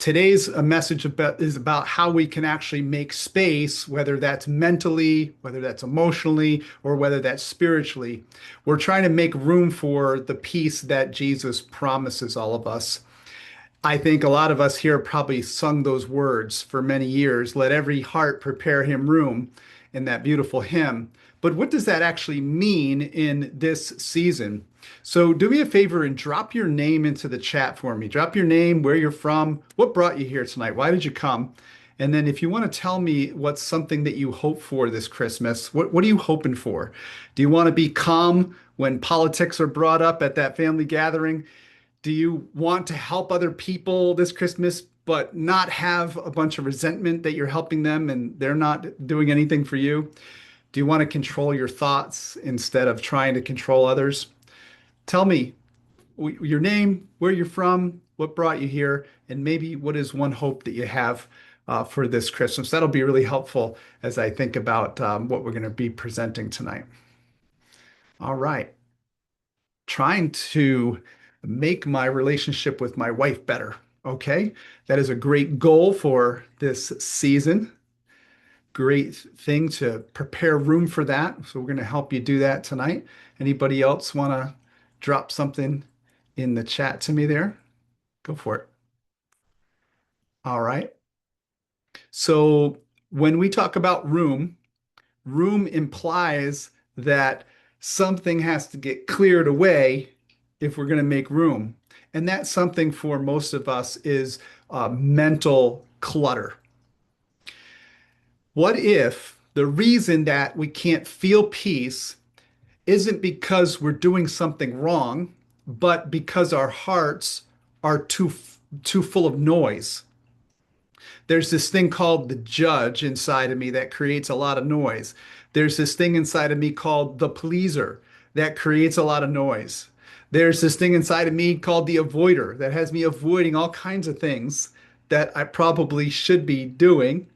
Today's message is about how we can actually make space, whether that's mentally, whether that's emotionally, or whether that's spiritually. We're trying to make room for the peace that Jesus promises all of us. I think a lot of us here probably sung those words for many years. Let every heart prepare him room in that beautiful hymn. But what does that actually mean in this season? So do me a favor and drop your name into the chat for me. Drop your name, where you're from, what brought you here tonight, why did you come? And then if you want to tell me what's something that you hope for this Christmas, what are you hoping for? Do you want to be calm when politics are brought up at that family gathering? Do you want to help other people this Christmas, but not have a bunch of resentment that you're helping them and they're not doing anything for you? Do you want to control your thoughts instead of trying to control others? Tell me your name, where you're from, what brought you here, and maybe what is one hope that you have for this Christmas. That'll be really helpful as I think about what we're going to be presenting tonight. All right. Trying to make my relationship with my wife better. Okay. That is a great goal for this season. Great thing to prepare room for that. So we're going to help you do that tonight. Anybody else want to drop something in the chat to me there? Go for it. All right. So when we talk about room, room implies that something has to get cleared away if we're going to make room. And that something for most of us is mental clutter. What if the reason that we can't feel peace isn't because we're doing something wrong, but because our hearts are too full of noise? There's this thing called the judge inside of me that creates a lot of noise. There's this thing inside of me called the pleaser that creates a lot of noise. There's this thing inside of me called the avoider that has me avoiding all kinds of things that I probably should be doing.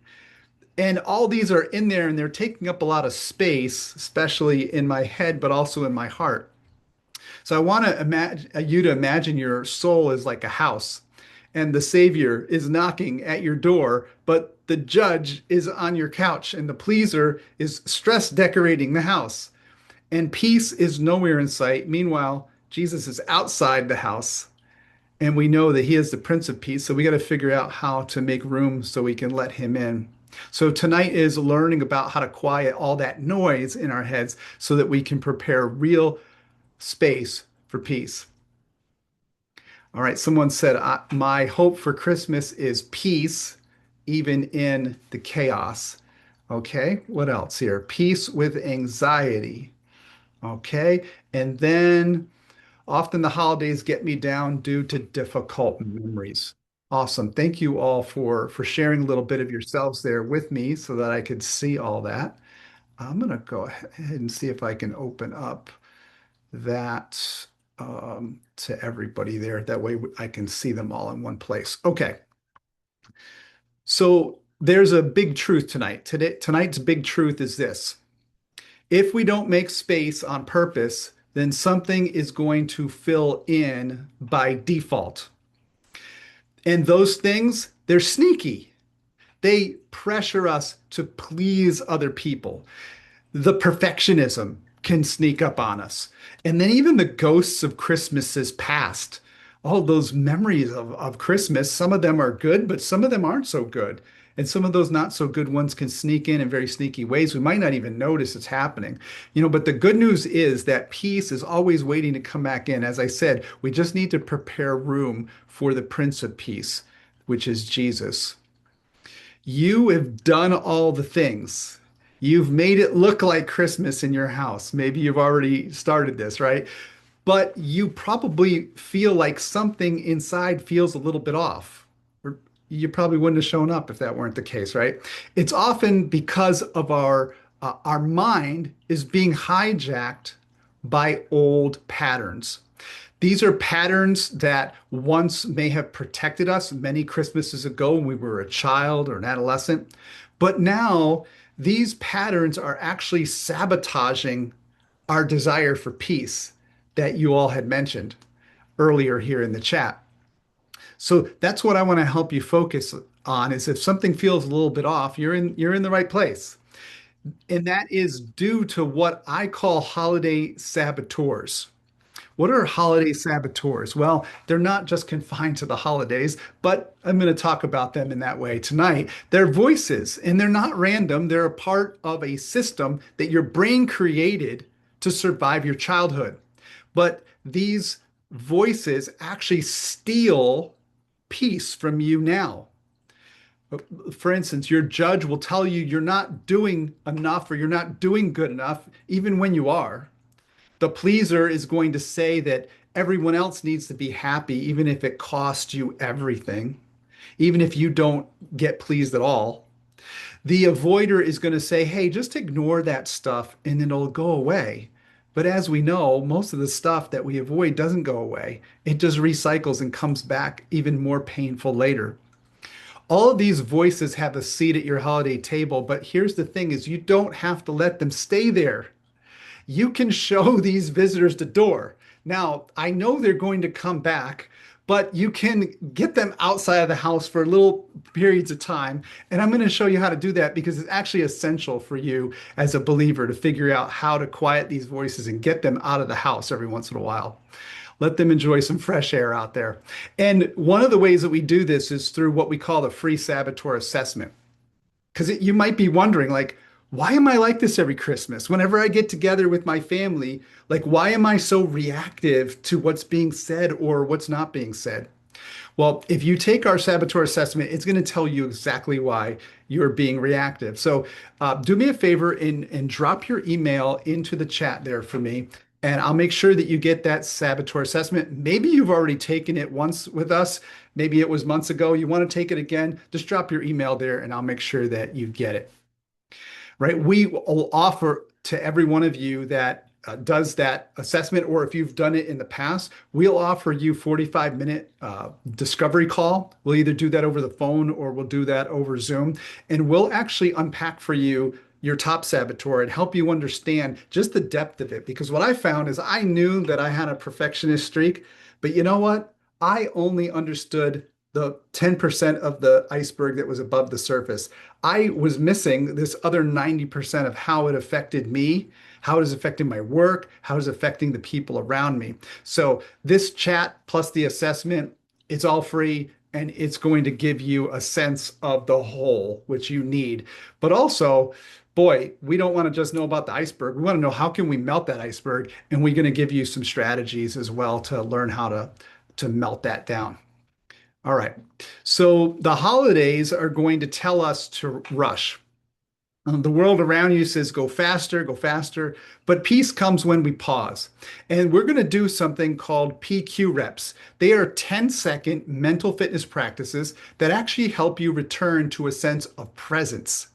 And all these are in there and they're taking up a lot of space, especially in my head, but also in my heart. So I want to imagine you to imagine your soul is like a house and the savior is knocking at your door, but the judge is on your couch and the pleaser is stress decorating the house. And peace is nowhere in sight. Meanwhile, Jesus is outside the house and we know that he is the Prince of Peace. So we got to figure out how to make room so we can let him in. So tonight is learning about how to quiet all that noise in our heads so that we can prepare real space for peace. All right, someone said, my hope for Christmas is peace, even in the chaos. Okay, what else here? Peace with anxiety. Okay, and then often the holidays get me down due to difficult memories. Awesome. Thank you all for sharing a little bit of yourselves there with me so that I could see all that. I'm going to go ahead and see if I can open up that to everybody there. That way I can see them all in one place. Okay. So there's a big truth tonight. Tonight's big truth is this. If we don't make space on purpose, then something is going to fill in by default. And those things, they're sneaky. They pressure us to please other people. The perfectionism can sneak up on us. And then even the ghosts of Christmases past, all those memories of Christmas, some of them are good, but some of them aren't so good. And some of those not so good ones can sneak in very sneaky ways. We might not even notice it's happening. But the good news is that peace is always waiting to come back in. As I said, we just need to prepare room for the Prince of Peace, which is Jesus. You have done all the things. You've made it look like Christmas in your house. Maybe you've already started this, right? But you probably feel like something inside feels a little bit off. Or you probably wouldn't have shown up if that weren't the case, right? It's often because of our mind is being hijacked by old patterns. These are patterns that once may have protected us many Christmases ago when we were a child or an adolescent. But now these patterns are actually sabotaging our desire for peace that you all had mentioned earlier here in the chat. So that's what I want to help you focus on is if something feels a little bit off, you're in the right place. And that is due to what I call holiday saboteurs. What are holiday saboteurs? Well, they're not just confined to the holidays, but I'm going to talk about them in that way tonight. They're voices, and they're not random. They're a part of a system that your brain created to survive your childhood. But these voices actually steal peace from you now. For instance, your judge will tell you you're not doing enough or you're not doing good enough, even when you are. The pleaser is going to say that everyone else needs to be happy, even if it costs you everything, even if you don't get pleased at all. The avoider is going to say, hey, just ignore that stuff and it'll go away. But as we know, most of the stuff that we avoid doesn't go away. It just recycles and comes back even more painful later. All of these voices have a seat at your holiday table, but here's the thing is you don't have to let them stay there. You can show these visitors the door. Now, I know they're going to come back, but you can get them outside of the house for little periods of time. And I'm going to show you how to do that because it's actually essential for you as a believer to figure out how to quiet these voices and get them out of the house every once in a while. Let them enjoy some fresh air out there. And one of the ways that we do this is through what we call the free saboteur assessment. Because you might be wondering, like, why am I like this every Christmas? Whenever I get together with my family, like, why am I so reactive to what's being said or what's not being said? Well, if you take our saboteur assessment, it's going to tell you exactly why you're being reactive. So do me a favor and drop your email into the chat there for me. And I'll make sure that you get that saboteur assessment. Maybe you've already taken it once with us. Maybe it was months ago. You want to take it again, just drop your email there and I'll make sure that you get it. Right? We will offer to every one of you that does that assessment, or if you've done it in the past, we'll offer you 45-minute discovery call. We'll either do that over the phone or we'll do that over Zoom, and we'll actually unpack for you your top saboteur and help you understand just the depth of it. Because what I found is I knew that I had a perfectionist streak, but you know what? I only understood the 10% of the iceberg that was above the surface. I was missing this other 90% of how it affected me, how it is affecting my work, how it is affecting the people around me. So this chat plus the assessment, it's all free and it's going to give you a sense of the whole, which you need. But also, boy, we don't want to just know about the iceberg. We want to know how can we melt that iceberg, and we're going to give you some strategies as well to learn how to melt that down. All right. So the holidays are going to tell us to rush. The world around you says go faster, but peace comes when we pause. And we're going to do something called PQ reps. They are 10-second mental fitness practices that actually help you return to a sense of presence.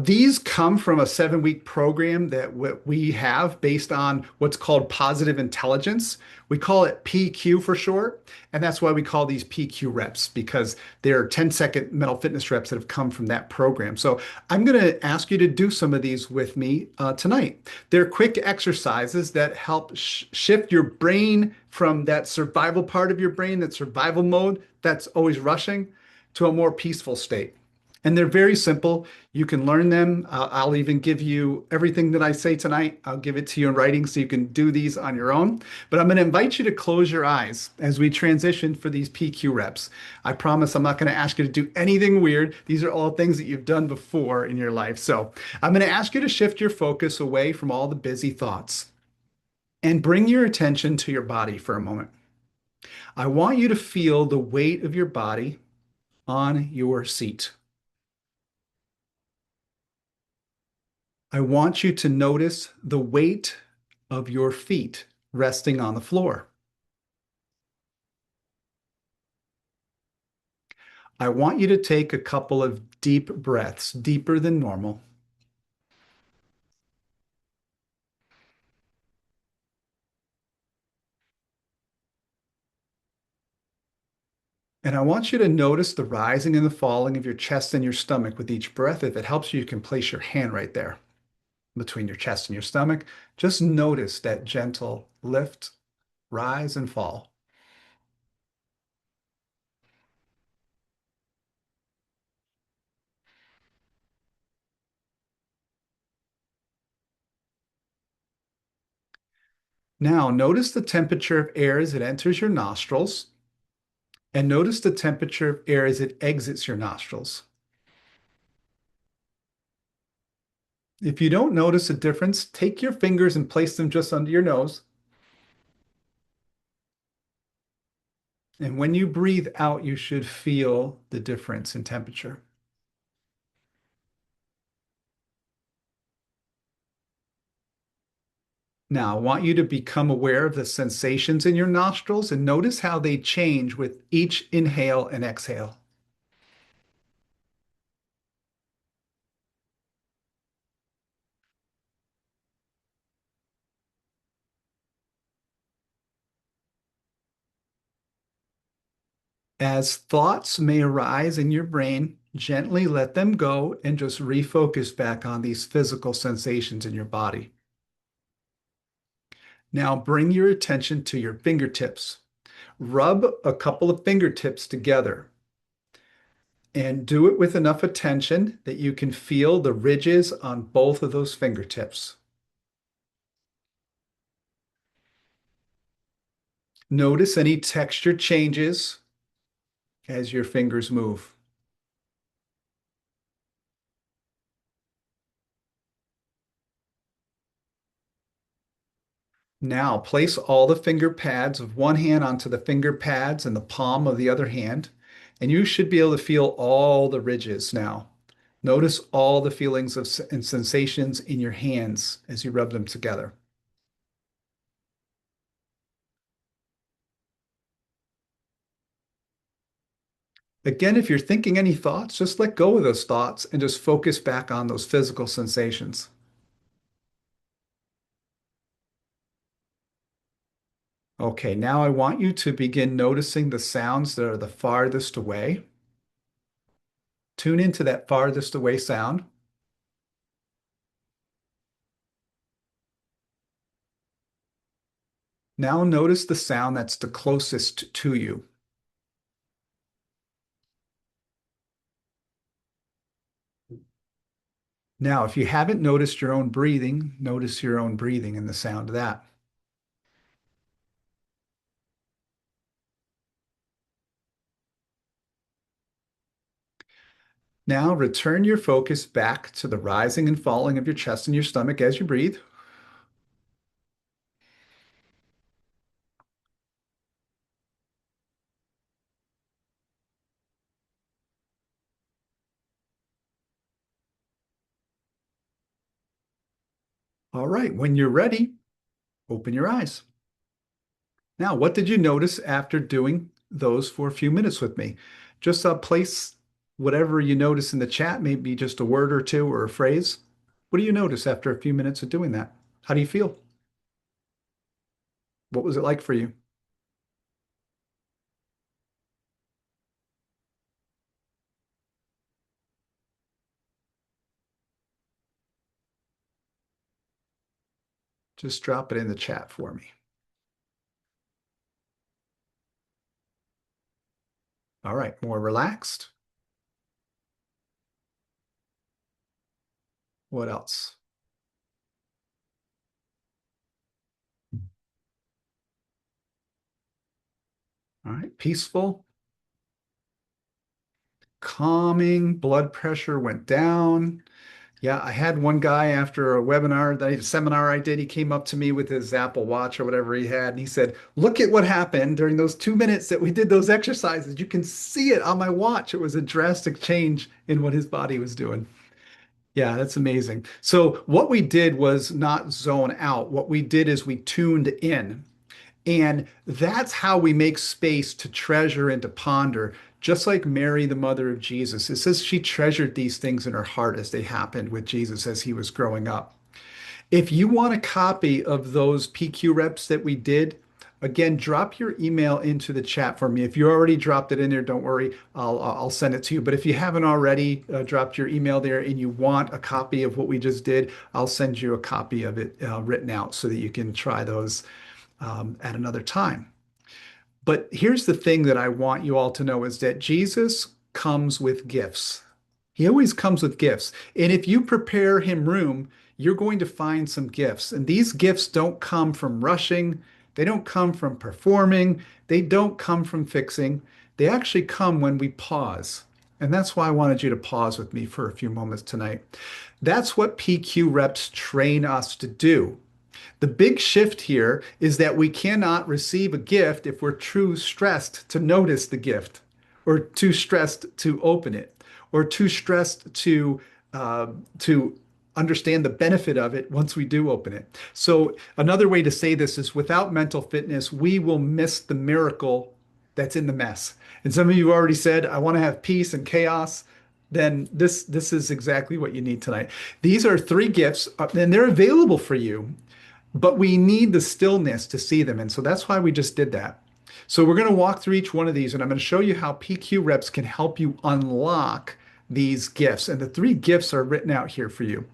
These come from a 7-week program that we have based on what's called positive intelligence. We call it PQ for short, and that's why we call these PQ reps because they're 10-second mental fitness reps that have come from that program. So I'm going to ask you to do some of these with me tonight. They're quick exercises that help shift your brain from that survival part of your brain, that survival mode that's always rushing, to a more peaceful state. And they're very simple. You can learn them. I'll even give you everything that I say tonight. I'll give it to you in writing so you can do these on your own. But I'm going to invite you to close your eyes as we transition for these PQ reps. I promise I'm not going to ask you to do anything weird. These are all things that you've done before in your life. So I'm going to ask you to shift your focus away from all the busy thoughts and bring your attention to your body for a moment. I want you to feel the weight of your body on your seat. I want you to notice the weight of your feet resting on the floor. I want you to take a couple of deep breaths, deeper than normal. And I want you to notice the rising and the falling of your chest and your stomach with each breath. If it helps you, you can place your hand right there between your chest and your stomach. Just notice that gentle lift, rise, and fall. Now, notice the temperature of air as it enters your nostrils, and notice the temperature of air as it exits your nostrils. If you don't notice a difference, take your fingers and place them just under your nose. And when you breathe out, you should feel the difference in temperature. Now, I want you to become aware of the sensations in your nostrils and notice how they change with each inhale and exhale. As thoughts may arise in your brain, gently let them go and just refocus back on these physical sensations in your body. Now bring your attention to your fingertips. Rub a couple of fingertips together and do it with enough attention that you can feel the ridges on both of those fingertips. Notice any texture changes as your fingers move. Now place all the finger pads of one hand onto the finger pads and the palm of the other hand, and you should be able to feel all the ridges now. Notice all the feelings and sensations in your hands as you rub them together. Again, if you're thinking any thoughts, just let go of those thoughts and just focus back on those physical sensations. Okay, now I want you to begin noticing the sounds that are the farthest away. Tune into that farthest away sound. Now notice the sound that's the closest to you. Now, if you haven't noticed your own breathing, notice your own breathing and the sound of that. Now return your focus back to the rising and falling of your chest and your stomach as you breathe. All right, when you're ready, open your eyes. Now, what did you notice after doing those for a few minutes with me? Just place whatever you notice in the chat, maybe just a word or two or a phrase. What do you notice after a few minutes of doing that? How do you feel? What was it like for you? Just drop it in the chat for me. All right, more relaxed. What else? All right, peaceful, calming, blood pressure went down. Yeah, I had one guy after a webinar, a seminar I did, he came up to me with his Apple Watch or whatever he had, and he said, "Look at what happened during those 2 minutes that we did those exercises. You can see it on my watch. It was a drastic change in what his body was doing." Yeah, that's amazing. So what we did was not zone out. What we did is we tuned in. And that's how we make space to treasure and to ponder, just like Mary, the mother of Jesus. It says she treasured these things in her heart as they happened with Jesus as he was growing up. If you want a copy of those PQ reps that we did, again, drop your email into the chat for me. If you already dropped it in there, don't worry, I'll send it to you. But if you haven't already dropped your email there and you want a copy of what we just did, I'll send you a copy of it written out so that you can try those at another time. But here's the thing that I want you all to know is that Jesus comes with gifts. He always comes with gifts. And if you prepare him room, you're going to find some gifts. And these gifts don't come from rushing, they don't come from performing, they don't come from fixing. They actually come when we pause. And that's why I wanted you to pause with me for a few moments tonight. That's what PQ reps train us to do. The big shift here is that we cannot receive a gift if we're too stressed to notice the gift, or too stressed to open it, or too stressed to understand the benefit of it once we do open it. So another way to say this is without mental fitness, we will miss the miracle that's in the mess. And some of you already said, I want to have peace and chaos. Then this is exactly what you need tonight. These are three gifts, and they're available for you, but we need the stillness to see them. And so that's why we just did that. So we're going to walk through each one of these, and I'm going to show you how PQ reps can help you unlock these gifts. And the three gifts are written out here for you.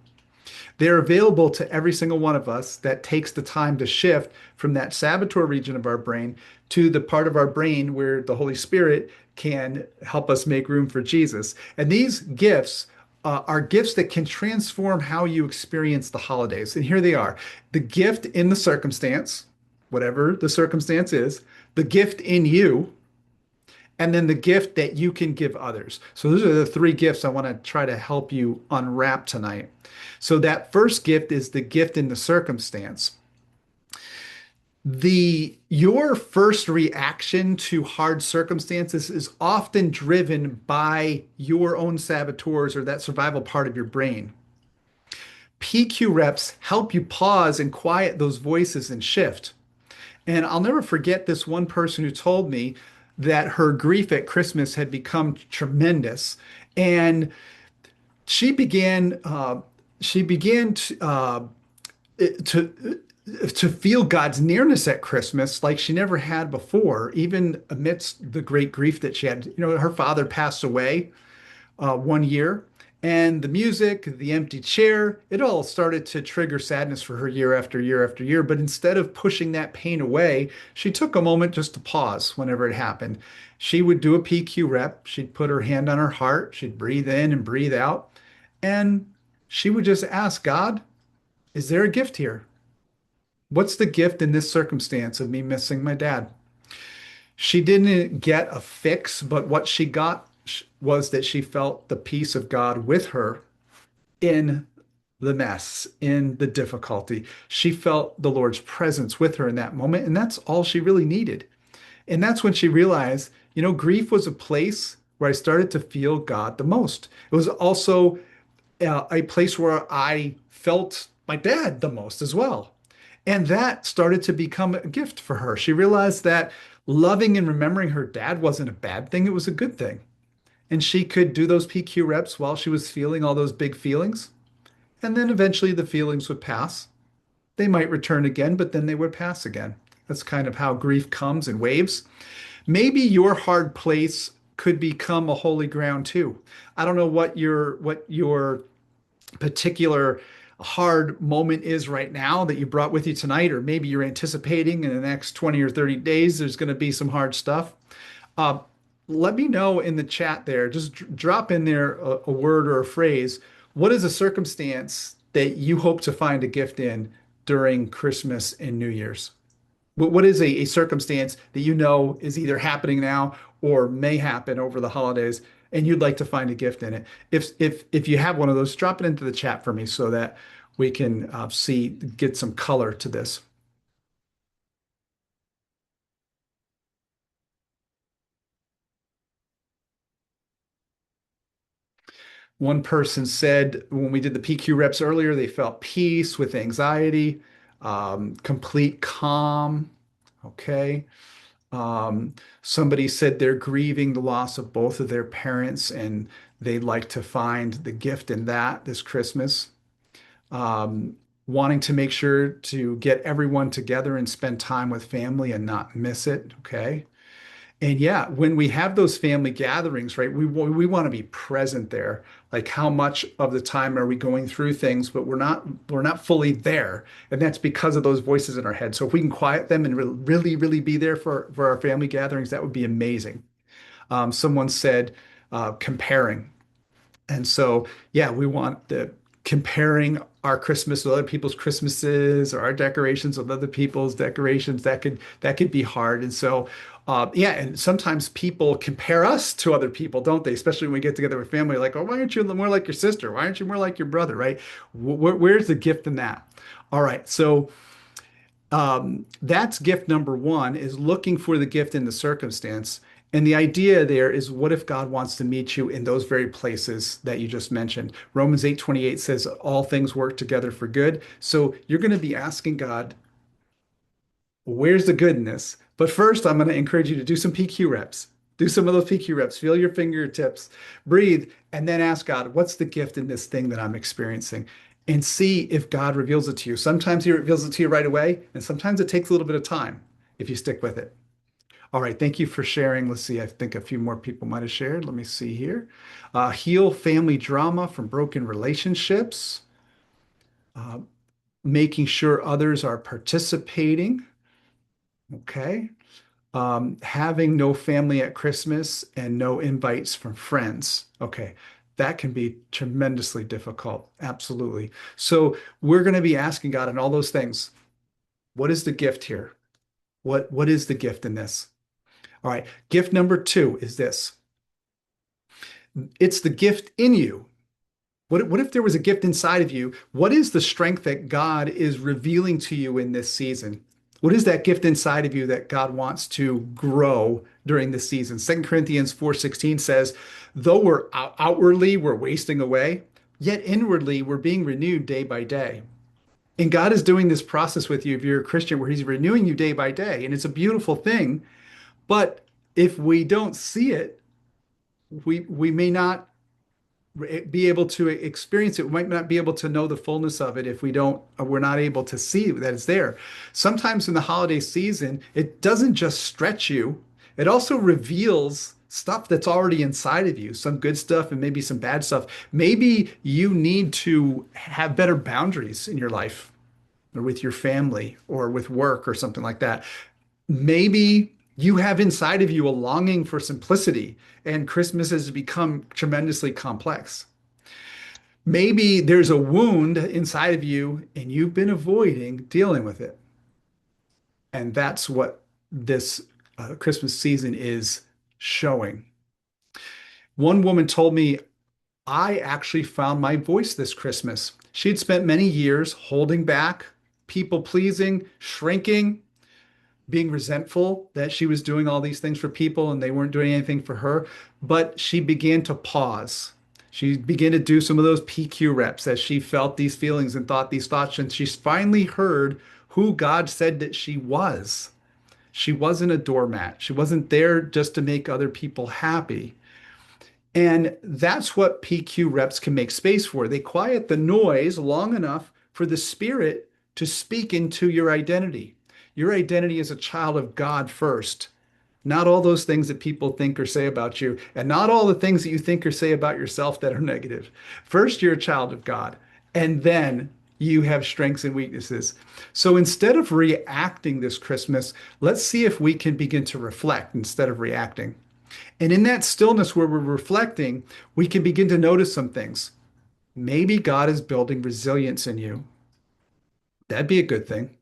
They're available to every single one of us that takes the time to shift from that saboteur region of our brain to the part of our brain where the Holy Spirit can help us make room for Jesus. And these gifts are gifts that can transform how you experience the holidays. And here they are: the gift in the circumstance, whatever the circumstance is, the gift in you, and then the gift that you can give others. So those are the three gifts I want to try to help you unwrap tonight. So that first gift is the gift in the circumstance. Your first reaction to hard circumstances is often driven by your own saboteurs or that survival part of your brain. PQ reps help you pause and quiet those voices and shift. And I'll never forget this one person who told me that her grief at Christmas had become tremendous, and she began to feel God's nearness at Christmas like she never had before, even amidst the great grief that she had. You know, her father passed away one year, and the music, the empty chair, it all started to trigger sadness for her year after year after year. But instead of pushing that pain away, she took a moment just to pause whenever it happened. She would do a PQ rep. She'd put her hand on her heart. She'd breathe in and breathe out. And she would just ask God, is there a gift here? What's the gift in this circumstance of me missing my dad? She didn't get a fix, but what she got was that she felt the peace of God with her in the mess, in the difficulty. She felt the Lord's presence with her in that moment, and that's all she really needed. And that's when she realized, you know, grief was a place where I started to feel God the most. It was also a place where I felt my dad the most as well. And that started to become a gift for her. She realized that loving and remembering her dad wasn't a bad thing, it was a good thing. And she could do those PQ reps while she was feeling all those big feelings. And then eventually the feelings would pass. They might return again, but then they would pass again. That's kind of how grief comes in waves. Maybe your hard place could become a holy ground too. I don't know what your particular hard moment is right now that you brought with you tonight, or maybe you're anticipating in the next 20 or 30 days there's going to be some hard stuff. Uh, Let me know in the chat there. Just drop in there a word or a phrase. What is a circumstance that you hope to find a gift in during Christmas and New Year's? What is a circumstance that you know is either happening now or may happen over the holidays, and you'd like to find a gift in it? If you have one of those, drop it into the chat for me so that we can get some color to this. One person said when we did the PQ reps earlier, they felt peace with anxiety, complete calm. Okay. Um, Somebody said they're grieving the loss of both of their parents and they'd like to find the gift in that this Christmas. Wanting to make sure to get everyone together and spend time with family and not miss it. Okay. And yeah, when we have those family gatherings, right, we want to be present there. Like how much of the time are we going through things, but we're not fully there, and that's because of those voices in our head. So if we can quiet them and really really be there for our family gatherings, that would be amazing. Someone said comparing, and so yeah, we want the comparing our Christmas with other people's Christmases or our decorations with other people's decorations. That could be hard. And so, yeah, and sometimes people compare us to other people, don't they? Especially when we get together with family, like, oh, why aren't you more like your sister? Why aren't you more like your brother? Right? Where's the gift in that? All right, so that's gift number one is looking for the gift in the circumstance. And the idea there is what if God wants to meet you in those very places that you just mentioned? Romans 8:28 says all things work together for good. So you're going to be asking God, where's the goodness? But first, I'm going to encourage you to do some PQ reps. Do some of those PQ reps. Feel your fingertips, breathe, and then ask God, what's the gift in this thing that I'm experiencing? And see if God reveals it to you. Sometimes He reveals it to you right away, and sometimes it takes a little bit of time if you stick with it. All right, thank you for sharing. Let's see, I think a few more people might have shared. Let me see here. Heal family drama from broken relationships, uh, making sure others are participating. Okay. Having no family at Christmas and no invites from friends. Okay, that can be tremendously difficult. Absolutely. So we're going to be asking God and all those things. What is the gift here? What is the gift in this? All right. Gift number two is this. It's the gift in you. What if there was a gift inside of you? What is the strength that God is revealing to you in this season? What is that gift inside of you that God wants to grow during this season? 2 Corinthians 4:16 says, though outwardly we're wasting away, yet inwardly we're being renewed day by day. And God is doing this process with you if you're a Christian where He's renewing you day by day. And it's a beautiful thing. But if we don't see it, we may not be able to experience it. We might not be able to know the fullness of it if we're not able to see that it's there. Sometimes in the holiday season, it doesn't just stretch you, it also reveals stuff that's already inside of you, some good stuff and maybe some bad stuff. Maybe you need to have better boundaries in your life or with your family or with work or something like that. Maybe you have inside of you a longing for simplicity, and Christmas has become tremendously complex. Maybe there's a wound inside of you and you've been avoiding dealing with it. And that's what this Christmas season is showing. One woman told me, I actually found my voice this Christmas. She'd spent many years holding back, people pleasing, shrinking, being resentful that she was doing all these things for people and they weren't doing anything for her. But she began to pause. She began to do some of those PQ reps as she felt these feelings and thought these thoughts. And she finally heard who God said that she was. She wasn't a doormat. She wasn't there just to make other people happy. And that's what PQ reps can make space for. They quiet the noise long enough for the spirit to speak into your identity. Your identity is a child of God first, not all those things that people think or say about you, and not all the things that you think or say about yourself that are negative. First, you're a child of God, and then you have strengths and weaknesses. So instead of reacting this Christmas, let's see if we can begin to reflect instead of reacting. And in that stillness where we're reflecting, we can begin to notice some things. Maybe God is building resilience in you. That'd be a good thing.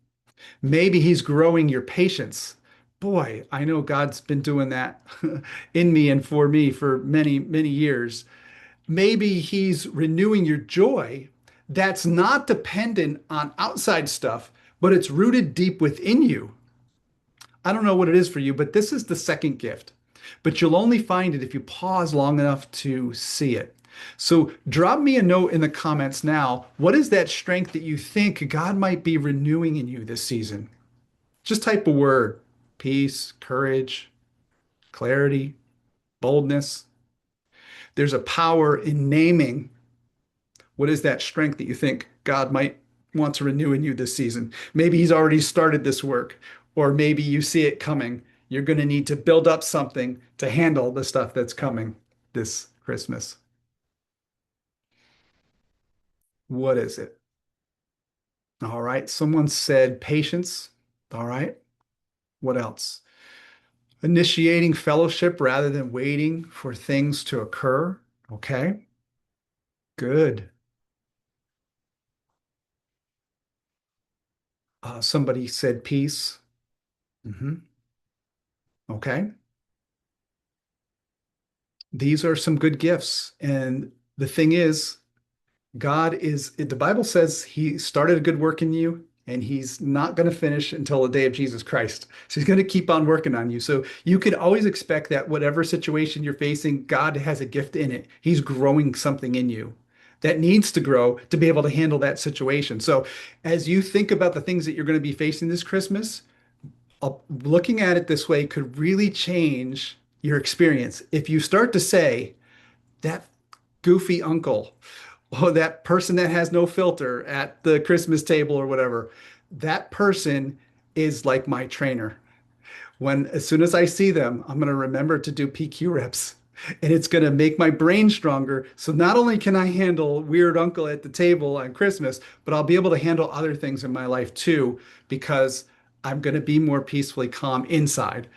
Maybe He's growing your patience. Boy, I know God's been doing that in me and for me for many, many years. Maybe He's renewing your joy that's not dependent on outside stuff, but it's rooted deep within you. I don't know what it is for you, but this is the second gift. But you'll only find it if you pause long enough to see it. So drop me a note in the comments now. What is that strength that you think God might be renewing in you this season? Just type a word: peace, courage, clarity, boldness. There's a power in naming what is that strength that you think God might want to renew in you this season. Maybe He's already started this work, or maybe you see it coming. You're going to need to build up something to handle the stuff that's coming this Christmas. What is it? All right. Someone said patience. All right. What else? Initiating fellowship rather than waiting for things to occur. Okay. Good. Somebody said peace. Hmm. Okay. These are some good gifts. And the thing is, the Bible says he started a good work in you and he's not going to finish until the day of Jesus Christ. So he's going to keep on working on you. So you can always expect that whatever situation you're facing, God has a gift in it. He's growing something in you that needs to grow to be able to handle that situation. So as you think about the things that you're going to be facing this Christmas, looking at it this way could really change your experience. If you start to say, that goofy uncle, oh, that person that has no filter at the Christmas table or whatever, that person is like my trainer. As soon as I see them, I'm going to remember to do PQ reps. And it's going to make my brain stronger. So not only can I handle weird uncle at the table on Christmas, but I'll be able to handle other things in my life too, because I'm going to be more peacefully calm inside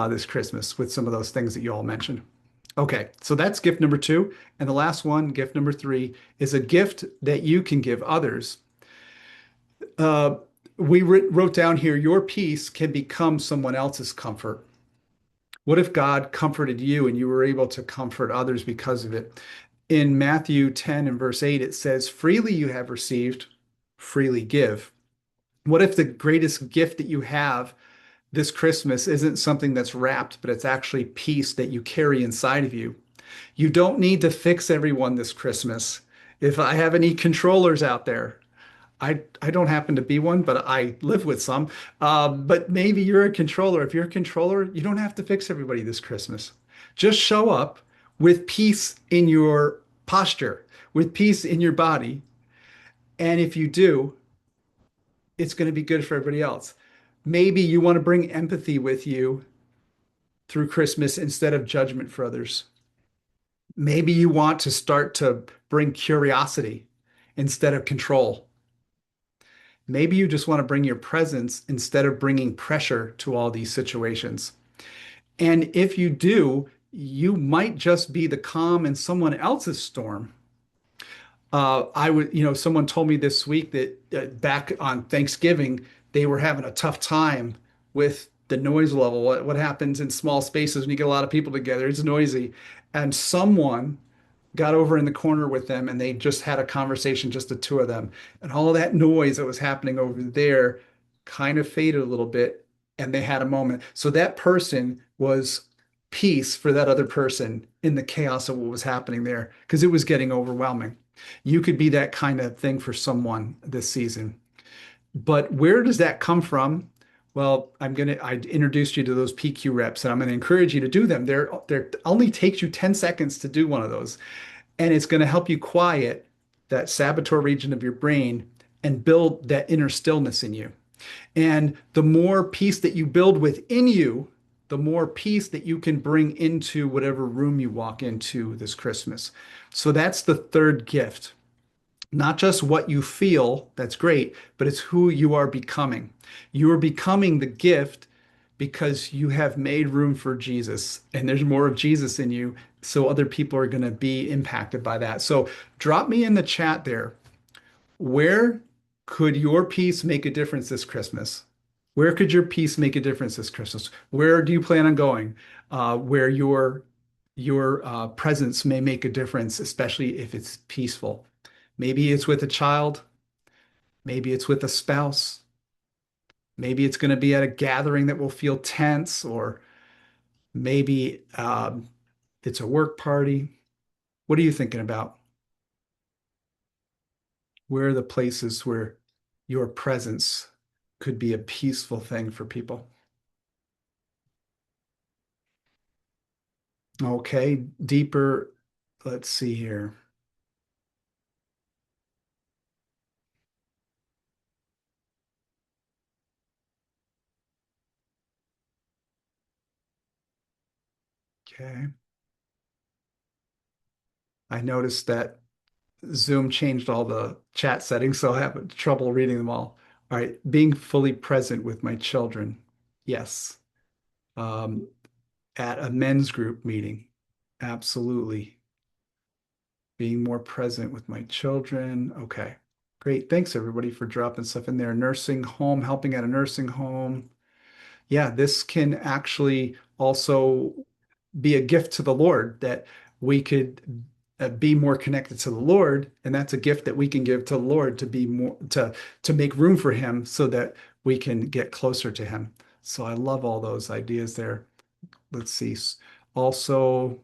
this Christmas with some of those things that you all mentioned. Okay, so that's gift number two. And the last one, gift number three, is a gift that you can give others. Uh, we wrote down here, your peace can become someone else's comfort. What if God comforted you and you were able to comfort others because of it? In Matthew 10 and verse 8, it says, freely you have received, freely give. What if the greatest gift that you have this Christmas isn't something that's wrapped, but it's actually peace that you carry inside of you? You don't need to fix everyone this Christmas. If I have any controllers out there, I don't happen to be one, but I live with some. But maybe you're a controller. If you're a controller, you don't have to fix everybody this Christmas. Just show up with peace in your posture, with peace in your body. And if you do, it's going to be good for everybody else. Maybe you want to bring empathy with you through Christmas instead of judgment for others. Maybe you want to start to bring curiosity instead of control. Maybe you just want to bring your presence instead of bringing pressure to all these situations. And if you do, you might just be the calm in someone else's storm. Someone told me this week that back on Thanksgiving, they were having a tough time with the noise level. What happens in small spaces when you get a lot of people together? It's noisy. And someone got over in the corner with them and they just had a conversation, just the two of them. And all that noise that was happening over there kind of faded a little bit and they had a moment. So that person was peace for that other person in the chaos of what was happening there because it was getting overwhelming. You could be that kind of thing for someone this season. But where does that come from? Well, I introduced you to those PQ reps and I'm going to encourage you to do them. They're only takes you 10 seconds to do one of those. And it's going to help you quiet that saboteur region of your brain and build that inner stillness in you. And the more peace that you build within you, the more peace that you can bring into whatever room you walk into this Christmas. So that's the third gift. Not just what you feel, that's great, but it's who you are becoming. You are becoming the gift because you have made room for Jesus and there's more of Jesus in you. So other people are going to be impacted by that. So drop me in the chat there. Where could your peace make a difference this Christmas? Where could your peace make a difference this Christmas? Where do you plan on going? Where your presence may make a difference, especially if it's peaceful. Maybe it's with a child. Maybe it's with a spouse. Maybe it's going to be at a gathering that will feel tense, or maybe it's a work party. What are you thinking about? Where are the places where your presence could be a peaceful thing for people? Okay, deeper. Let's see here. Okay. I noticed that Zoom changed all the chat settings, so I have trouble reading them all. All right, being fully present with my children. Yes. Um, at a men's group meeting. Absolutely. Being more present with my children. Okay. Great. Thanks everybody for dropping stuff in there. Nursing home, helping at a nursing home. Yeah, this can actually also be a gift to the Lord that we could be more connected to the Lord, and that's a gift that we can give to the Lord to be more to make room for him so that we can get closer to him. So I love all those ideas there. Let's see. Also,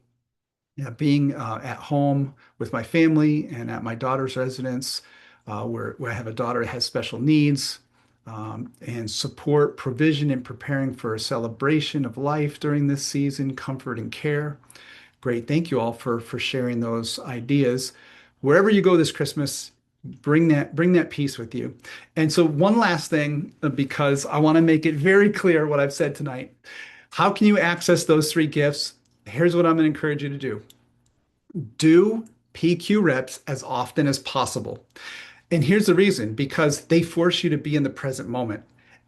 yeah, being at home with my family and at my daughter's residence, where I have a daughter that has special needs, and support provision in preparing for a celebration of life during this season, comfort and care. Great. Thank you all for sharing those ideas. Wherever you go this Christmas, bring that peace with you. And so one last thing, because I want to make it very clear what I've said tonight. How can you access those three gifts? Here's what I'm going to encourage you to do. Do PQ reps as often as possible. And here's the reason, because they force you to be in the present moment.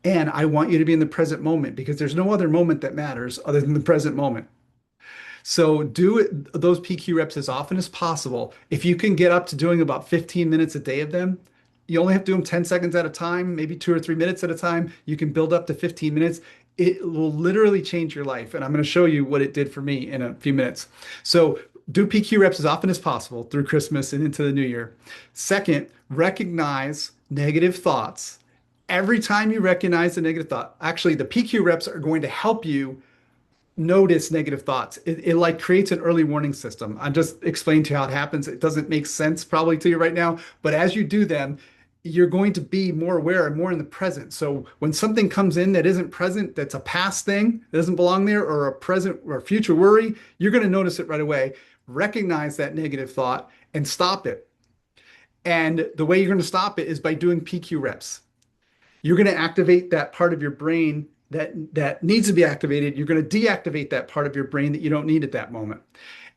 And I want you to be in the present moment because there's no other moment that matters other than the present moment. So those PQ reps as often as possible. If you can get up to doing about 15 minutes a day of them, you only have to do them 10 seconds at a time, maybe 2 or 3 minutes at a time. You can build up to 15 minutes. It will literally change your life. And I'm going to show you what it did for me in a few minutes. So do PQ reps as often as possible through Christmas and into the new year. Second, recognize negative thoughts. Every time you recognize a negative thought, actually, the PQ reps are going to help you notice negative thoughts. It like creates an early warning system. I'm just explaining to you how it happens. It doesn't make sense probably to you right now, but as you do them, you're going to be more aware and more in the present. So when something comes in that isn't present, that's a past thing, that doesn't belong there, or a present or future worry, you're going to notice it right away. Recognize that negative thought and stop it. And the way you're going to stop it is by doing PQ reps. You're going to activate that part of your brain that needs to be activated. You're going to deactivate that part of your brain that you don't need at that moment.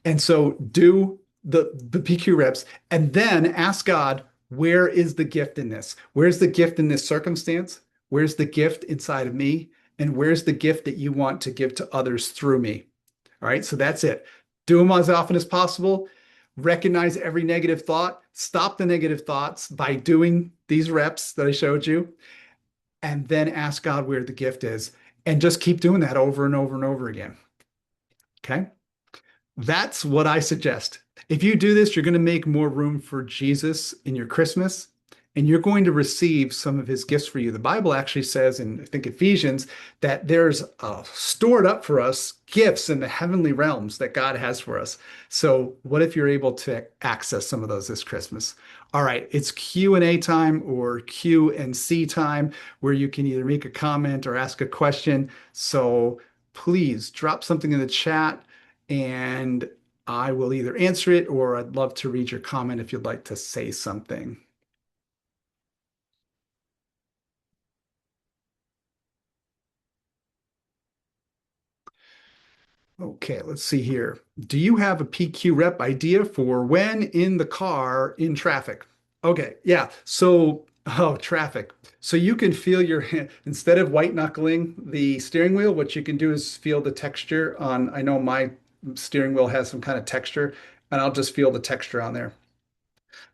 And so do the PQ reps and then ask God, where is the gift in this? Where's the gift in this circumstance? Where's the gift inside of me? And where's the gift that you want to give to others through me? All right, so that's it. Do them as often as possible. Recognize every negative thought. Stop the negative thoughts by doing these reps that I showed you, and then ask God where the gift is, and just keep doing that over and over and over again. Okay. That's what I suggest. If you do this, you're going to make more room for Jesus in your Christmas, and you're going to receive some of his gifts for you. The Bible actually says in, I think, Ephesians, that there's stored up for us gifts in the heavenly realms that God has for us. So what if you're able to access some of those this Christmas? All right, it's Q&A time or Q&C time, where you can either make a comment or ask a question. So please drop something in the chat and I will either answer it, or I'd love to read your comment if you'd like to say something. Okay, let's see here. Do you have a PQ rep idea for when in the car in traffic? Okay, yeah. So, oh, traffic. So you can feel your hand, instead of white knuckling the steering wheel, what you can do is feel the texture on, I know my steering wheel has some kind of texture, and I'll just feel the texture on there.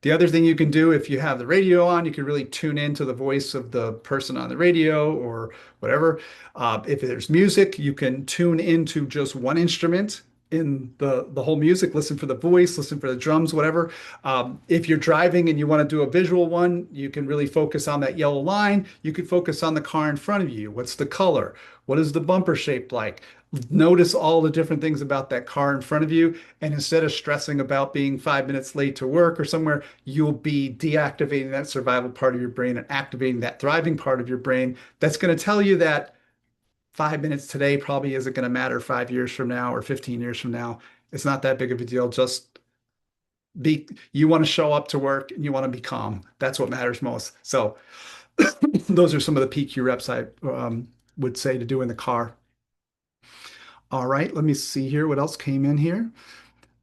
The other thing you can do, if you have the radio on, you can really tune into the voice of the person on the radio or whatever. If there's music, you can tune into just one instrument in the whole music, listen for the voice, listen for the drums, whatever. If you're driving and you want to do a visual one, you can really focus on that yellow line. You can focus on the car in front of you. What's the color? What is the bumper shaped like? Notice all the different things about that car in front of you. And instead of stressing about being 5 minutes late to work or somewhere, you'll be deactivating that survival part of your brain and activating that thriving part of your brain. That's going to tell you that 5 minutes today probably isn't going to matter 5 years from now or 15 years from now. It's not that big of a deal. Just you want to show up to work and you want to be calm. That's what matters most. So those are some of the PQ reps I would say to do in the car. All right, let me see here what else came in here.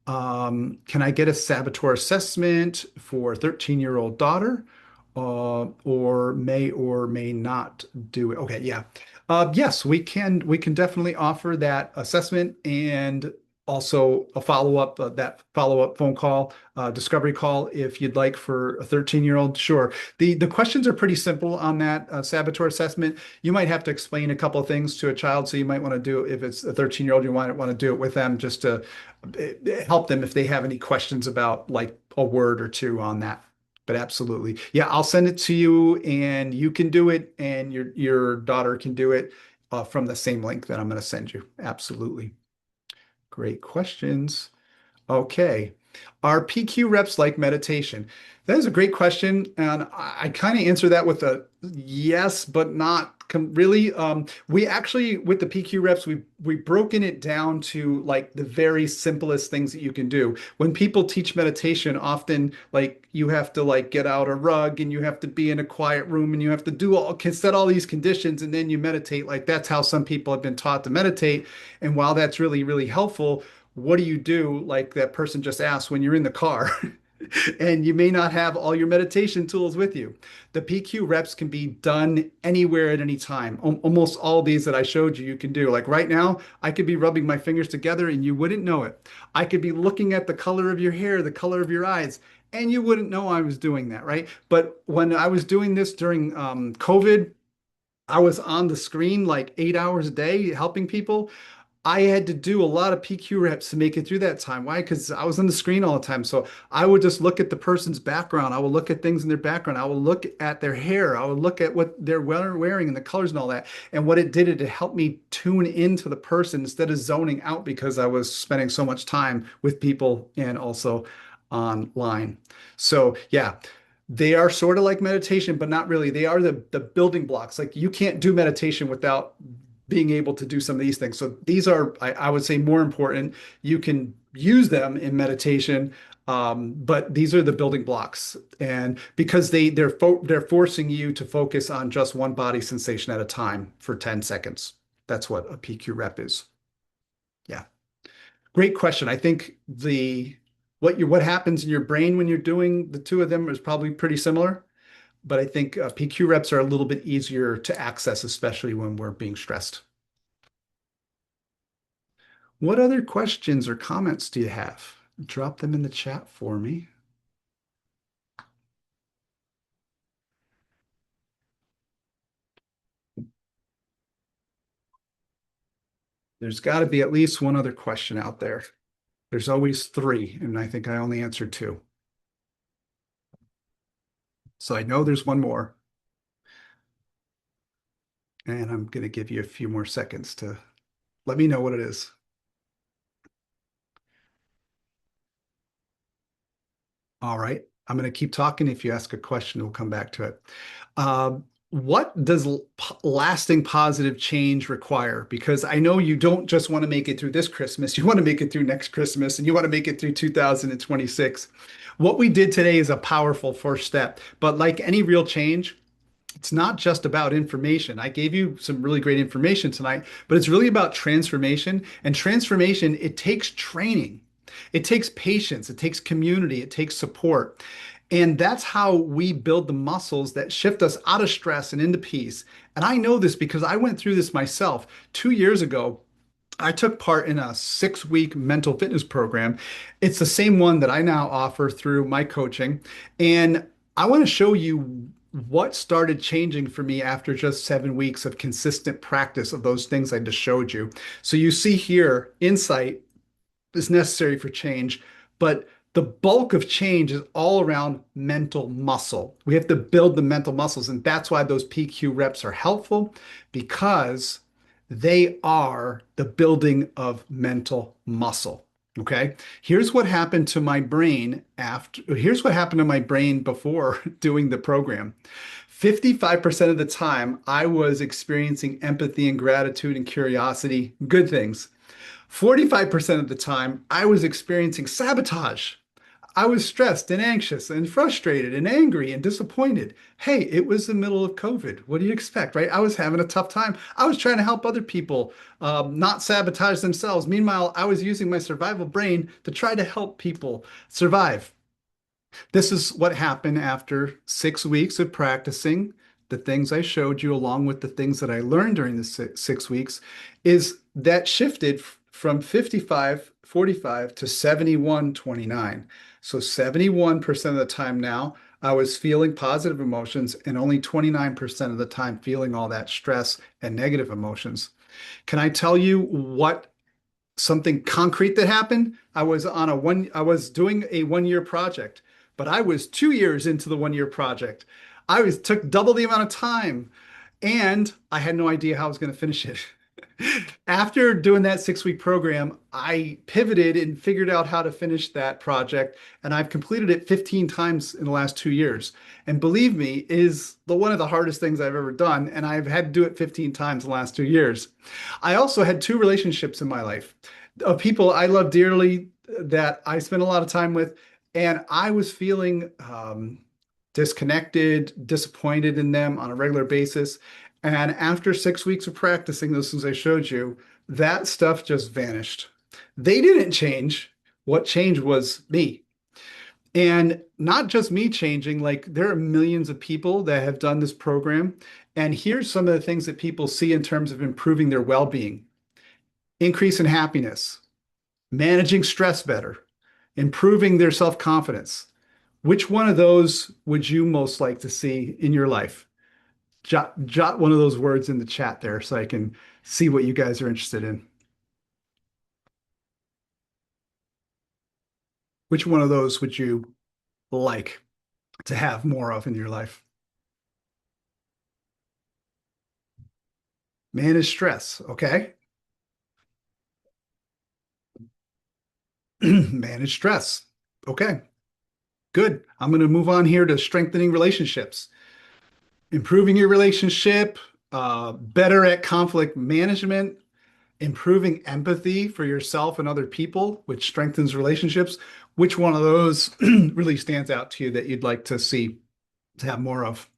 Can I get a saboteur assessment for 13-year-old daughter, or may not do it? Okay, yeah. Yes, we can definitely offer that assessment. And Also, a follow-up, that follow-up phone call, discovery call, if you'd like for a 13-year-old. Sure. The questions are pretty simple on that saboteur assessment. You might have to explain a couple of things to a child, so you might want to do, if it's a 13-year-old, you might want to do it with them just to help them if they have any questions about like a word or two on that. But absolutely. Yeah, I'll send it to you and you can do it and your daughter can do it from the same link that I'm going to send you. Absolutely. Great questions. Okay. Are PQ reps like meditation? That is a great question. And I kind of answer that with a yes, but not really. We actually, with the PQ reps, we've broken it down to like the very simplest things that you can do. When people teach meditation, often like you have to like get out a rug and you have to be in a quiet room and you have to do all, can set all these conditions and then you meditate. Like that's how some people have been taught to meditate. And while that's really, really helpful, what do you do, like that person just asked, when you're in the car and you may not have all your meditation tools with you? The PQ reps can be done anywhere at any time. Almost all these that I showed you, you can do. Like right now, I could be rubbing my fingers together and you wouldn't know it. I could be looking at the color of your hair, the color of your eyes, and you wouldn't know I was doing that, right? But when I was doing this during COVID, I was on the screen like 8 hours a day helping people. I had to do a lot of PQ reps to make it through that time. Why? Because I was on the screen all the time. So I would just look at the person's background. I would look at things in their background. I would look at their hair. I would look at what they're wearing and the colors and all that. And what it did, it helped me tune into the person instead of zoning out because I was spending so much time with people and also online. So yeah, they are sort of like meditation, but not really. They are the building blocks. Like you can't do meditation without being able to do some of these things. So these are, I would say, more important. You can use them in meditation, but these are the building blocks. And because they're forcing you to focus on just one body sensation at a time for 10 seconds. That's what a PQ rep is. Yeah. Great question. I think the what happens in your brain when you're doing the two of them is probably pretty similar, but I think PQ reps are a little bit easier to access, especially when we're being stressed. What other questions or comments do you have? Drop them in the chat for me. There's got to be at least one other question out there. There's always three, and I think I only answered two. So I know there's one more, and I'm going to give you a few more seconds to let me know what it is. All right. I'm going to keep talking. If you ask a question, we'll come back to it. What does lasting positive change require? Because I know you don't just want to make it through this Christmas. You want to make it through next Christmas and you want to make it through 2026. What we did today is a powerful first step. But like any real change, it's not just about information. I gave you some really great information tonight, but it's really about transformation. And transformation, it takes training. It takes patience, it takes community, it takes support. And that's how we build the muscles that shift us out of stress and into peace. And I know this because I went through this myself 2 years ago. I took part in a 6 week mental fitness program. It's the same one that I now offer through my coaching. And I want to show you what started changing for me after just 7 weeks of consistent practice of those things I just showed you. So you see here, insight is necessary for change, but the bulk of change is all around mental muscle. We have to build the mental muscles, and that's why those PQ reps are helpful because they are the building of mental muscle. Okay. Here's what happened to my brain before doing the program. 55% of the time, I was experiencing empathy and gratitude and curiosity, good things. 45% of the time, I was experiencing sabotage. I was stressed and anxious and frustrated and angry and disappointed. Hey, it was the middle of COVID. What do you expect, right? I was having a tough time. I was trying to help other people not sabotage themselves. Meanwhile, I was using my survival brain to try to help people survive. This is what happened after 6 weeks of practicing the things I showed you, along with the things that I learned during the 6 weeks, is that shifted from 55:45 to 71:29. So 71% of the time now, I was feeling positive emotions and only 29% of the time feeling all that stress and negative emotions. Can I tell you what something concrete that happened? I was doing a 1 year project, but I was 2 years into the 1 year project. Took double the amount of time and I had no idea how I was going to finish it. After doing that 6 week program, I pivoted and figured out how to finish that project, and I've completed it 15 times in the last 2 years. And believe me, it is one of the hardest things I've ever done, and I've had to do it 15 times in the last 2 years. I also had two relationships in my life of people I love dearly that I spent a lot of time with, and I was feeling disconnected, disappointed in them on a regular basis. And after 6 weeks of practicing those things I showed you, that stuff just vanished. They didn't change. What changed was me. And not just me changing, like there are millions of people that have done this program. And here's some of the things that people see in terms of improving their well being: increase in happiness, managing stress better, improving their self confidence. Which one of those would you most like to see in your life? Jot one of those words in the chat there so I can see what you guys are interested in. Which one of those would you like to have more of in your life? Manage stress. Okay. Manage stress. Okay. Good. I'm going to move on here to strengthening relationships, improving your relationship, better at conflict management, improving empathy for yourself and other people, which strengthens relationships. Which one of those really stands out to you that you'd like to see to have more of?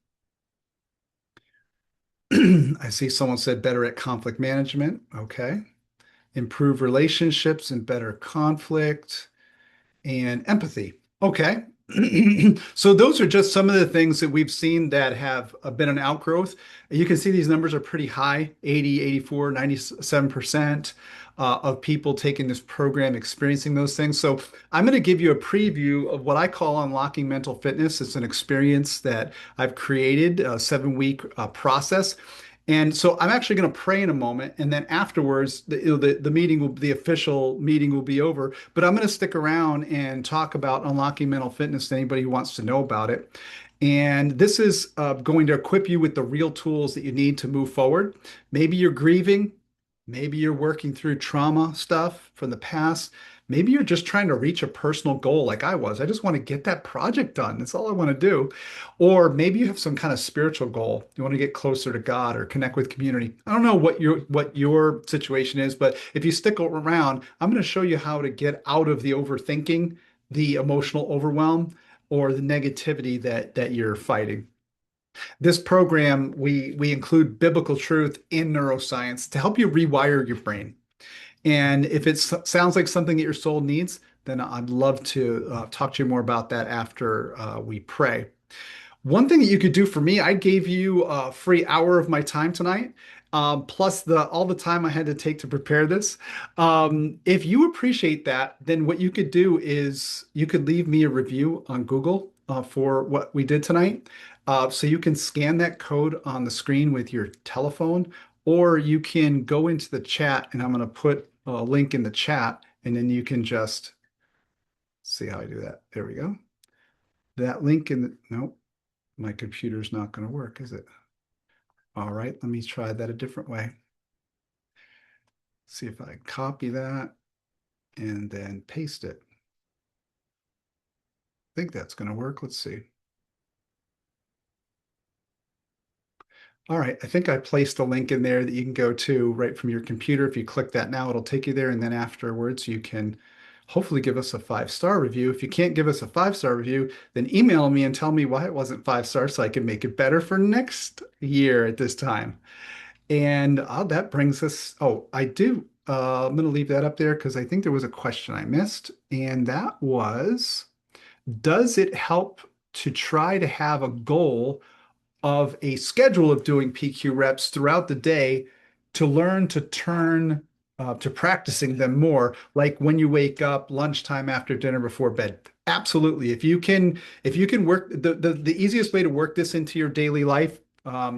I see someone said better at conflict management. Okay. Improve relationships and better conflict and empathy. Okay. So those are just some of the things that we've seen that have been an outgrowth. You can see these numbers are pretty high: 80, 84, 97% of people taking this program experiencing those things. So I'm going to give you a preview of what I call unlocking mental fitness. It's an experience that I've created, a 7 week process. And so I'm actually going to pray in a moment, and then afterwards, the meeting will, the official meeting will be over. But I'm going to stick around and talk about unlocking mental fitness to anybody who wants to know about it. And this is going to equip you with the real tools that you need to move forward. Maybe you're grieving, maybe you're working through trauma stuff from the past. Maybe you're just trying to reach a personal goal like I was. I just want to get that project done. That's all I want to do. Or maybe you have some kind of spiritual goal. You want to get closer to God or connect with community. I don't know what your situation is, but if you stick around, I'm going to show you how to get out of the overthinking, the emotional overwhelm, or the negativity that you're fighting. This program, we include biblical truth in neuroscience to help you rewire your brain. And if it sounds like something that your soul needs, then I'd love to talk to you more about that after we pray. One thing that you could do for me, I gave you a free hour of my time tonight, plus the all the time I had to take to prepare this. If you appreciate that, then what you could do is you could leave me a review on Google for what we did tonight. So you can scan that code on the screen with your telephone, or you can go into the chat, and I'm going to put a link in the chat, and then you can just see how I do that. There we go. That link in the, nope, my computer's not going to work, is it? All right, let me try that a different way. See if I copy that and then paste it. I think that's going to work. Let's see. All right, I think I placed a link in there that you can go to right from your computer. If you click that now, it'll take you there. And then afterwards, you can hopefully give us a 5-star review. If you can't give us a 5-star review, then email me and tell me why it wasn't 5 stars so I can make it better for next year at this time. And that brings us, oh, I do. I'm going to leave that up there because I think there was a question I missed. And that was, does it help to try to have a goal of a schedule of doing PQ reps throughout the day to learn to turn to practicing them more, like when you wake up, lunchtime, after dinner, before bed. Absolutely. If you can work the easiest way to work this into your daily life,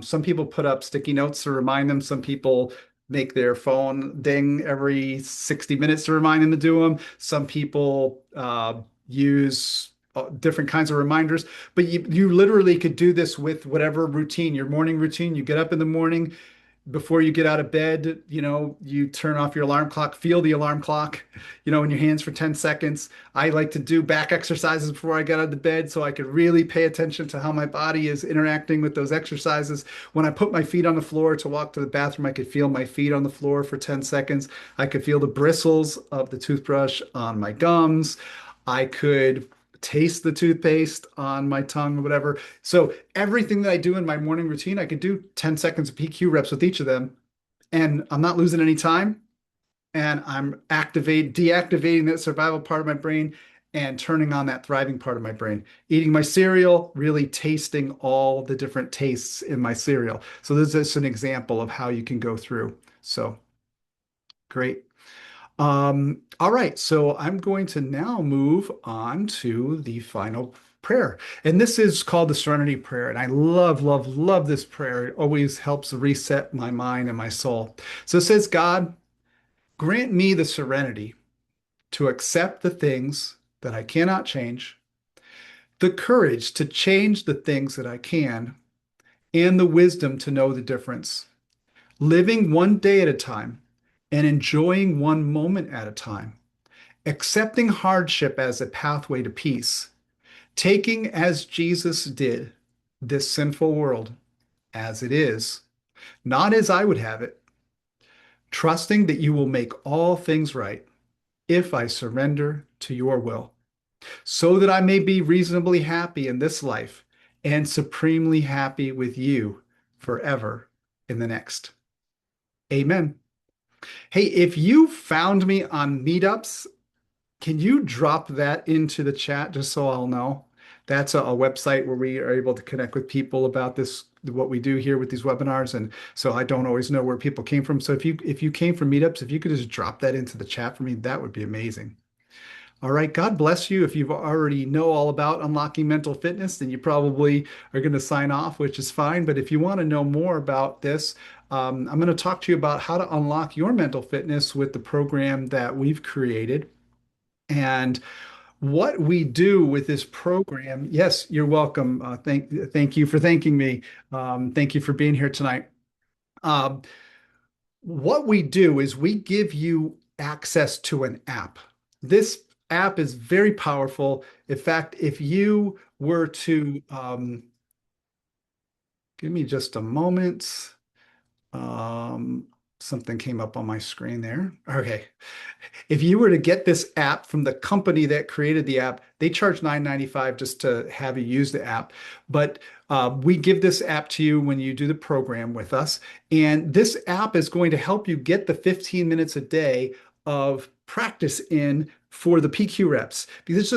some people put up sticky notes to remind them. Some people make their phone ding every 60 minutes to remind them to do them. Some people use different kinds of reminders, but you literally could do this with whatever routine, your morning routine. You get up in the morning, before you get out of bed, you turn off your alarm clock, feel the alarm clock, in your hands for 10 seconds. I like to do back exercises before I get out of the bed so I could really pay attention to how my body is interacting with those exercises. When I put my feet on the floor to walk to the bathroom, I could feel my feet on the floor for 10 seconds. I could feel the bristles of the toothbrush on my gums. I could taste the toothpaste on my tongue or whatever. So everything that I do in my morning routine, I could do 10 seconds of PQ reps with each of them, and I'm not losing any time. And I'm deactivating that survival part of my brain and turning on that thriving part of my brain. Eating my cereal, really tasting all the different tastes in my cereal. So this is an example of how you can go through. So great. All right, so I'm going to now move on to the final prayer. And this is called the Serenity Prayer. And I love, love, love this prayer. It always helps reset my mind and my soul. So it says, God, grant me the serenity to accept the things that I cannot change, the courage to change the things that I can, and the wisdom to know the difference. Living one day at a time and enjoying one moment at a time, accepting hardship as a pathway to peace, taking as Jesus did this sinful world as it is, not as I would have it, trusting that you will make all things right if I surrender to your will, so that I may be reasonably happy in this life and supremely happy with you forever in the next. Amen. Hey, if you found me on meetups, can you drop that into the chat just so I'll know? That's a website where we are able to connect with people about this, what we do here with these webinars. And so I don't always know where people came from. So if you came from meetups, if you could just drop that into the chat for me, that would be amazing. All right, God bless you. If you've already know all about unlocking mental fitness, then you probably are going to sign off, which is fine. But if you want to know more about this, I'm going to talk to you about how to unlock your mental fitness with the program that we've created. And what we do with this program, yes, you're welcome. Thank you for thanking me. Thank you for being here tonight. Um, what we do is we give you access to an app. This app is very powerful. In fact, if you were to give me just a moment, um, something came up on my screen there. Okay. If you were to get this app from the company that created the app, they charge $9.95 just to have you use the app. But we give this app to you when you do the program with us. And this app is going to help you get the 15 minutes a day of practice in for the PQ reps, because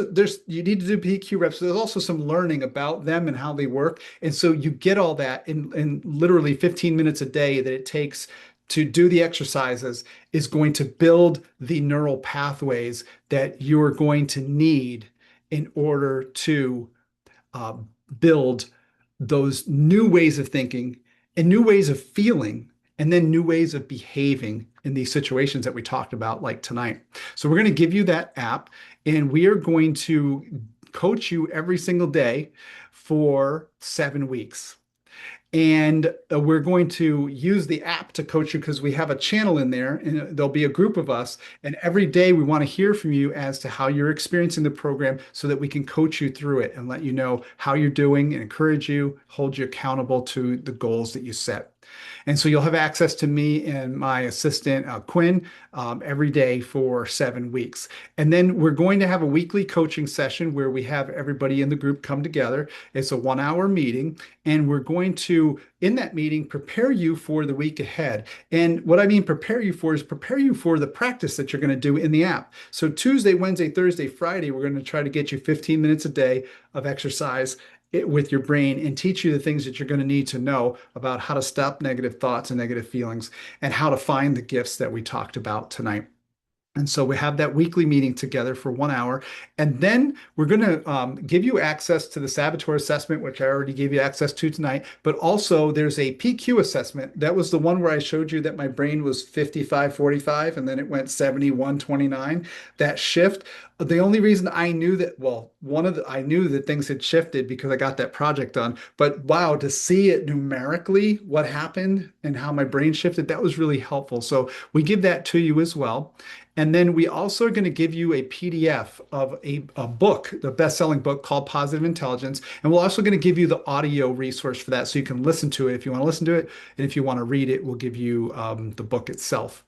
you need to do PQ reps. There's also some learning about them and how they work. And so you get all that in literally 15 minutes a day that it takes to do the exercises is going to build the neural pathways that you're going to need in order to uh, build those new ways of thinking and new ways of feeling, and then new ways of behaving in these situations that we talked about, like tonight. So we're going to give you that app, and we are going to coach you every single day for 7 weeks. And we're going to use the app to coach you because we have a channel in there, and there'll be a group of us. And every day we want to hear from you as to how you're experiencing the program so that we can coach you through it and let you know how you're doing and encourage you, hold you accountable to the goals that you set. And so you'll have access to me and my assistant, Quinn, every day for 7 weeks. And then we're going to have a weekly coaching session where we have everybody in the group come together. It's a 1-hour meeting, and we're going to, in that meeting, prepare you for the week ahead. And what I mean prepare you for is prepare you for the practice that you're going to do in the app. So Tuesday, Wednesday, Thursday, Friday, we're going to try to get you 15 minutes a day of exercise with your brain and teach you the things that you're going to need to know about how to stop negative thoughts and negative feelings and how to find the gifts that we talked about tonight. And so we have that weekly meeting together for 1 hour. And then we're going to give you access to the Saboteur assessment, which I already gave you access to tonight. But also, there's a PQ assessment. That was the one where I showed you that my brain was 55-45, and then it went 71-29. That shift. The only reason I knew that, well, I knew that things had shifted because I got that project done. But wow, to see it numerically, what happened and how my brain shifted, that was really helpful. So we give that to you as well. And then we also are going to give you a PDF of a book, the best-selling book called Positive Intelligence. And we're also going to give you the audio resource for that so you can listen to it if you want to listen to it. And if you want to read it, we'll give you the book itself.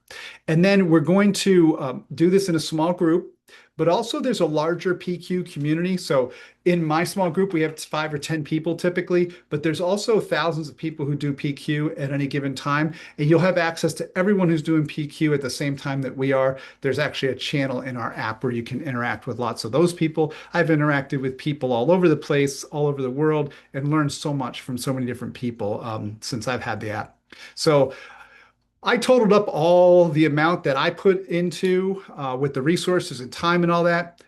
And then we're going to do this in a small group. But also there's a larger PQ community. So in my small group, we have 5 or 10 people typically, but there's also thousands of people who do PQ at any given time. And you'll have access to everyone who's doing PQ at the same time that we are. There's actually a channel in our app where you can interact with lots of those people. I've interacted with people all over the place, all over the world, and learned so much from so many different people since I've had the app. So I totaled up all the amount that I put into with the resources and time and all that.